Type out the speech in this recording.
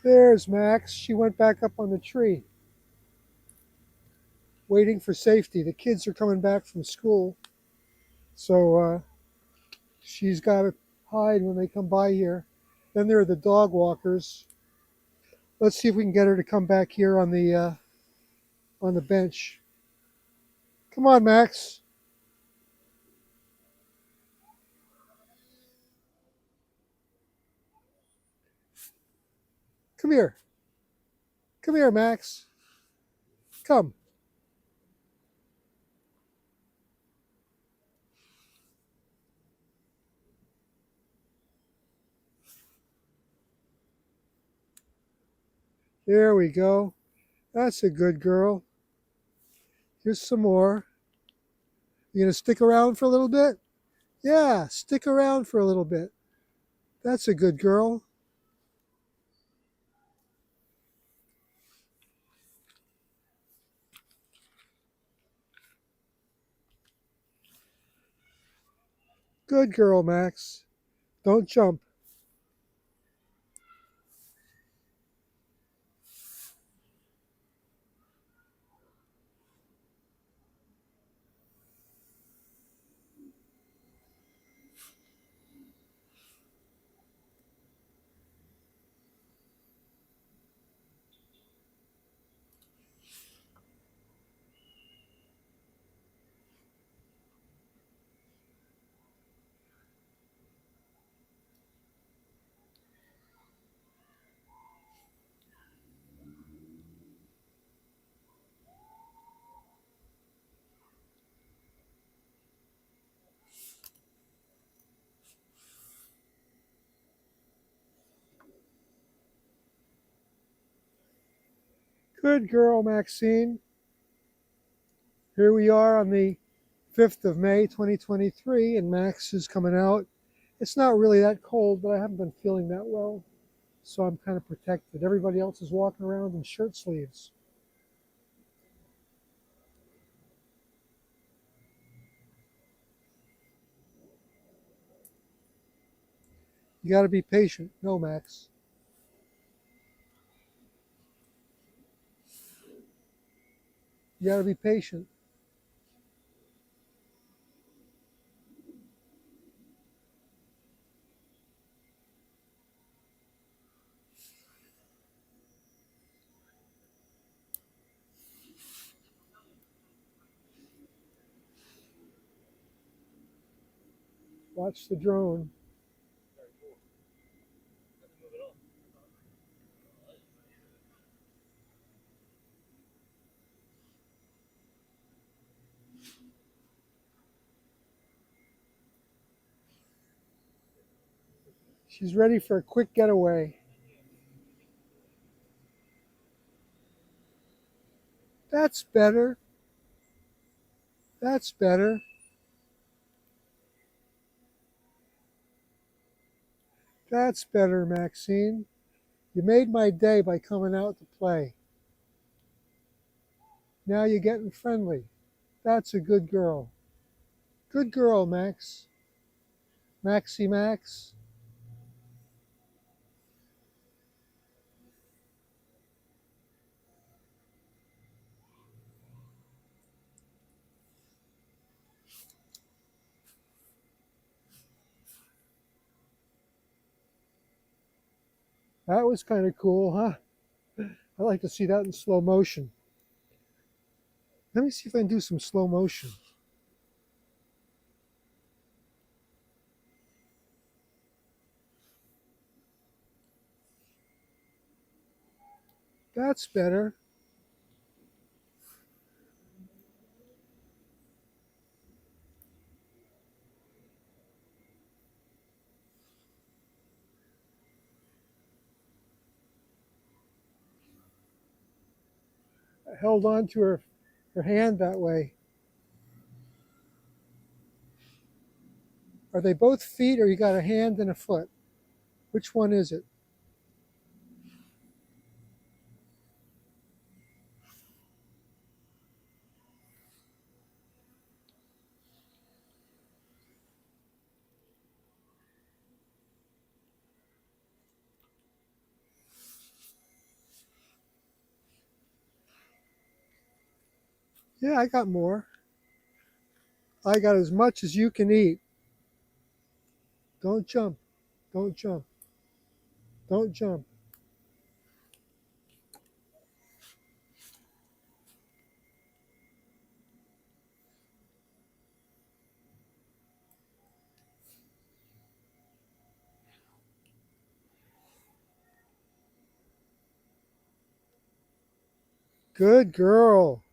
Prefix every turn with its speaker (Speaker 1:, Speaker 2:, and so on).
Speaker 1: There's Max. She went back up on the tree, waiting for safety. The kids are coming back from school, so she's got to hide when they come by here. Then there are the dog walkers. Let's see if we can get her to come back here on the bench. Come on, Max. Come here. Come here, Max. Come. There we go. That's a good girl. Here's some more. You gonna stick around for a little bit? Yeah, stick around for a little bit. That's a good girl. Good girl, Max. Don't jump. Good girl, Maxine. Here we are on the 5th of May, 2023, and Max is coming out. It's not really that cold, but I haven't been feeling that well, so I'm kind of protected. Everybody else is walking around in shirt sleeves. You got to be patient. No, Max. You got to be patient. Watch the drone. She's ready for a quick getaway. That's better. That's better. That's better, Maxine. You made my day by coming out to play. Now you're getting friendly. That's a good girl. Good girl, Max. Maxie Max. That was kind of cool, huh? I like to see that in slow motion. Let me see if I can do some slow motion. That's better. I held on to her hand that way. Are they both feet or you got a hand and a foot? Which one is it? Yeah, I got more. I got as much as you can eat. Don't jump. Don't jump. Don't jump. Good girl.